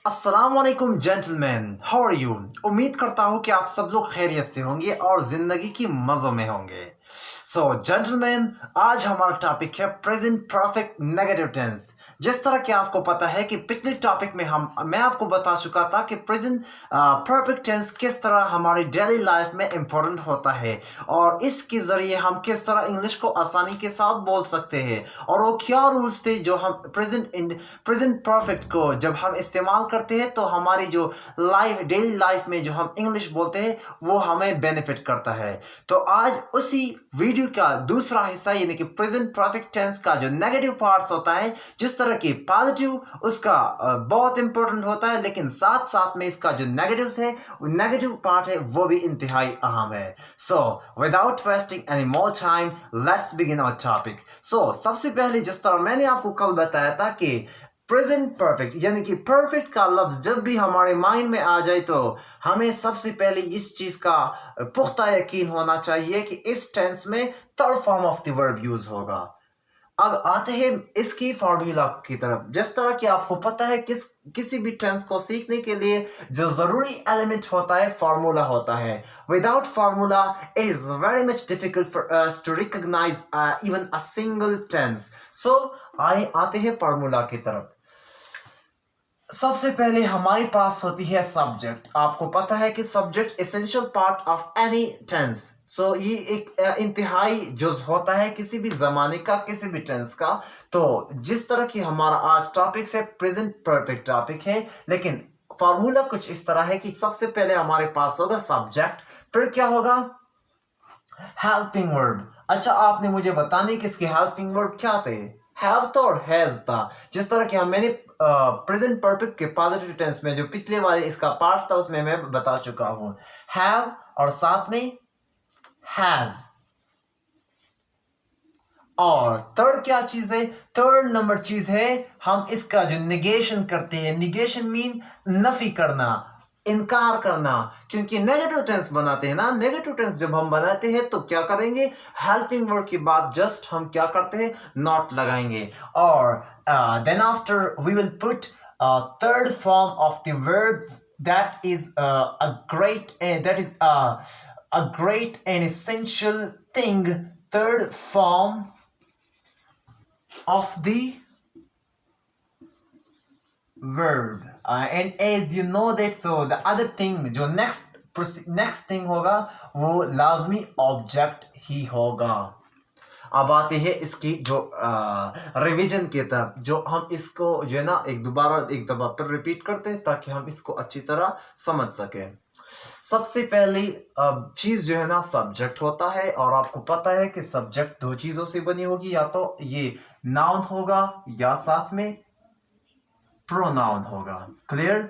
अस्सलाम वालेकुम gentleman, how are you. उम्मीद करता हूँ कि आप सब लोग खैरियत से होंगे और ज़िंदगी की मज़ों में होंगे। सो जेंटलमैन, आज हमारा टॉपिक है प्रेजेंट परफेक्ट नेगेटिव टेंस। जिस तरह कि आपको पता है कि पिछले टॉपिक में मैं आपको बता चुका था कि प्रेजेंट परफेक्ट टेंस किस तरह हमारी डेली लाइफ में इम्पोर्टेंट होता है और इसके ज़रिए हम किस तरह इंग्लिश को आसानी के साथ बोल सकते हैं और वो क्या रूल्स थे जो हम प्रेजेंट परफेक्ट को जब हम इस्तेमाल करते हैं तो हमारी जो डेली लाइफ में जो हम इंग्लिश बोलते हैं वो हमें बेनिफिट करता है। तो आज उसी वीडियो का दूसरा हिस्सा यानी कि प्रेजेंट परफेक्ट टेंस का जो नेगेटिव पार्ट्स होता है, जिस तरह की पॉजिटिव उसका बहुत इंपॉर्टेंट होता है, लेकिन साथ साथ में इसका जो नेगेटिव्स है नेगेटिव पार्ट है वो भी इंतहाई अहम है। So without wasting any more time let's begin our topic. So सबसे पहले जिस तरह मैंने आपको कल बताया था कि प्रेजेंट परफेक्ट यानी कि परफेक्ट का लफ्ज जब भी हमारे माइंड में आ जाए तो हमें सबसे पहले इस चीज का पुख्ता यकीन होना चाहिए कि इस टेंस में third form of the verb use होगा। अब आते हैं इसकी फॉर्मूला की तरफ। जिस तरह कि आपको पता है किसी भी टेंस को सीखने के लिए जो जरूरी एलिमेंट होता है फार्मूला होता है। Without formula it is very much difficult for us to recognise even a single tense. So आते हैं फार्मूला की तरफ। सबसे पहले हमारे पास होती है सब्जेक्ट। आपको पता है कि subject essential part of any tense. So ये एक इंतहाई जुज होता है किसी भी जमाने का, किसी भी टेंस का। तो जिस तरह की हमारा आज टॉपिक से प्रेजेंट परफेक्ट टॉपिक है, लेकिन फॉर्मूला कुछ इस तरह है कि सबसे पहले हमारे पास होगा सब्जेक्ट, फिर क्या होगा हेल्पिंग वर्ब। अच्छा, आपने मुझे बताने कि इसके हेल्पिंग वर्ब क्या थे। हैव था और हैज था। जिस तरह कि मैंने प्रेजेंट परफेक्ट के पॉजिटिव टेंस में जो पिछले वाले इसका पार्ट्स था उसमें मैं बता चुका हूं, हैव और साथ में हैज। और थर्ड क्या चीज है, थर्ड नंबर चीज है हम इसका जो निगेशन करते हैं। निगेशन मीन नफी करना, इनकार करना। क्योंकि नेगेटिव टेंस बनाते हैं ना, नेगेटिव टेंस जब हम बनाते हैं तो क्या करेंगे, हेल्पिंग वर्ब के बाद जस्ट हम क्या करते हैं, नॉट लगाएंगे। और then after we will put third form of the verb that is a great that is a great and essential thing. Third form of the verb, and as you know that, so the other thing जो next thing होगा वो लाजमी object ही होगा। अब आते हैं इसकी जो रिवीजन की तरफ, जो हम इसको जो है ना एक दफा पर रिपीट करते हैं ताकि हम इसको अच्छी तरह समझ सकें। सबसे पहली चीज जो है ना सब्जेक्ट होता है, और आपको पता है कि सब्जेक्ट दो चीजों से बनी होगी, या तो ये नाउन होगा या साथ में प्रोनाउन होगा। क्लियर,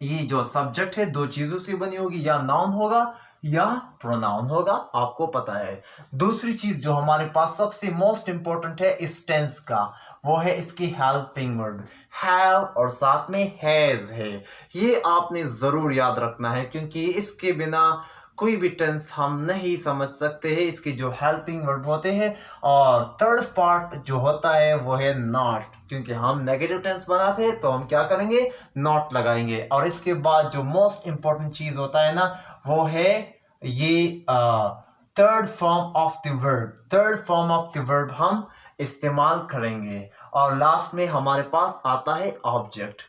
ये जो सब्जेक्ट है दो चीजों से बनी होगी, या नाउन होगा या प्रोनाउन होगा, आपको पता है। दूसरी चीज जो हमारे पास सबसे मोस्ट इंपॉर्टेंट है इस टेंस का, वो है इसकी हेल्पिंग वर्ब। हैव और साथ में हैज है। ये आपने जरूर याद रखना है क्योंकि इसके बिना कोई भी टेंस हम नहीं समझ सकते हैं, इसके जो हेल्पिंग वर्ब होते हैं। और थर्ड पार्ट जो होता है वो है नॉट, क्योंकि हम नेगेटिव टेंस बनाते हैं तो हम क्या करेंगे, नॉट लगाएंगे। और इसके बाद जो मोस्ट इंपॉर्टेंट चीज होता है ना वो है ये third form of the verb. Third form of the verb हम इस्तेमाल करेंगे। और लास्ट में हमारे पास आता है ऑब्जेक्ट।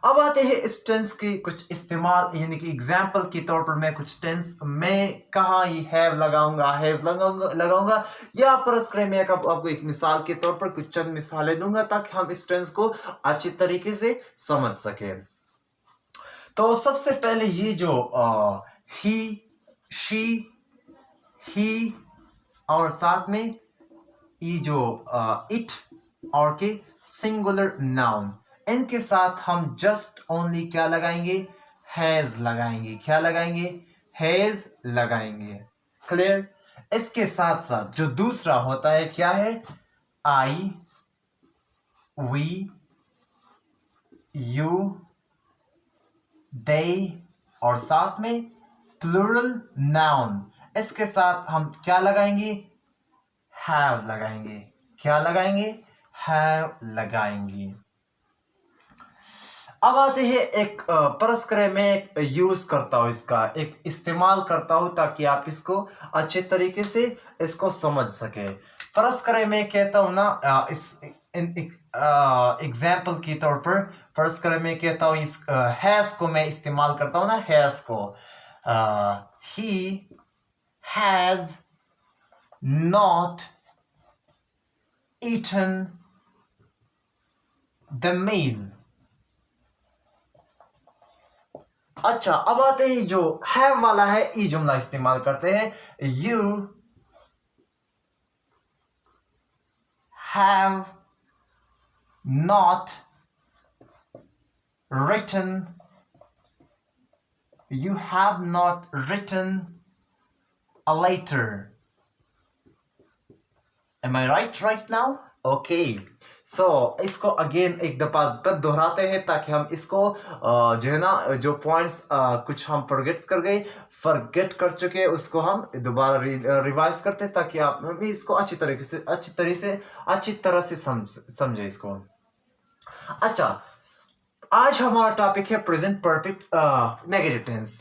अब आते हैं इस टेंस के कुछ इस्तेमाल, यानी कि एग्जाम्पल के तौर पर मैं कुछ टेंस में कहाँ ये हैव लगाऊंगा, हैव लगाऊंगा, या फर्ज करें मैं आपको एक मिसाल के तौर पर कुछ चंद मिसालें दूंगा ताकि हम इस टेंस को अच्छी तरीके से समझ सके। तो सबसे पहले ये जो ही, शी, ही और साथ में ये जो इट और के सिंगुलर नाउन, इनके साथ हम जस्ट ओनली क्या लगाएंगे, हैज लगाएंगे। क्या लगाएंगे, हैज लगाएंगे। क्लियर। इसके साथ साथ जो दूसरा होता है क्या है, आई, वी, यू, दे और साथ में प्लूरल नाउन, इसके साथ हम क्या लगाएंगे, हैव लगाएंगे। क्या लगाएंगे, हैव लगाएंगे। अब आते हैं एक परस्पर में यूज करता हूँ, इसका एक इस्तेमाल करता हूँ ताकि आप इसको अच्छे तरीके से इसको समझ सके। परस्पर में कहता हूँ ना, इस एग्जाम्पल के तौर पर परस्पर में कहता हूँ, इस हैज को मैं इस्तेमाल करता हूँ ना, हैज को, he has not eaten the meal. अच्छा, अब आते हैं जो हैव वाला है, ये जुमला इस्तेमाल करते हैं, you have not written, you have not written a letter. Am I right now? Okay. So इसको अगेन एक दफा तब दोहराते हैं ताकि हम इसको जो है ना, जो पॉइंट्स कुछ हम फॉरगेट कर चुके उसको हम दोबारा रिवाइज करते हैं ताकि आप भी इसको अच्छी तरह से समझे इसको। अच्छा, आज हमारा टॉपिक है प्रेजेंट परफेक्ट नेगेटिव टेंस,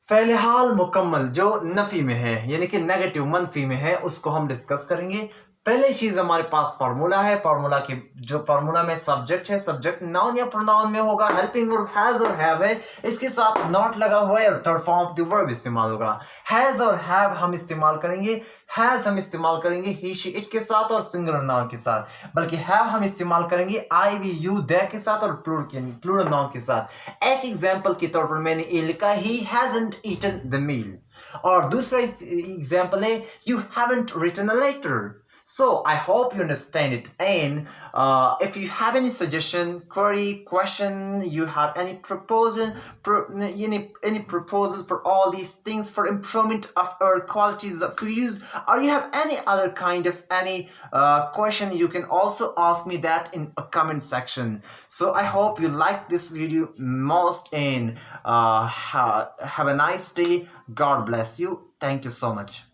फ़ेल हाल मुकम्मल जो नफी में है, यानी कि नेगेटिव मनफी में है, उसको हम डिस्कस करेंगे। पहली चीज हमारे पास फार्मूला है, फार्मूला की जो फार्मूला में सब्जेक्ट है, सब्जेक्ट नाउन या प्रोनाउन में होगा, हेल्पिंग वर्ब हैज और हैव है, इसके साथ नॉट लगा हुआ है और third form of the verb इस्तेमाल होगा। हैज और हैव हम इस्तेमाल करेंगे, हैज हम इस्तेमाल करेंगे ही शी इट के साथ और सिंगुलर नाउन के साथ, बल्कि हैव हम इस्तेमाल करेंगे आई वी यू दे के साथ और प्लूरल नाउन के साथ। एक एग्जांपल के तौर पर मैंने ये लिखा, he hasn't eaten the meal, और दूसरा एग्जांपल है you haven't written a letter. So I hope you understand it, and if you have any suggestion, query, question, you have any proposal, any proposal for all these things for improvement of our qualities of videos, or you have any other kind of question, you can also ask me that in a comment section. So I hope you like this video most, and have a nice day. God bless you. Thank you so much.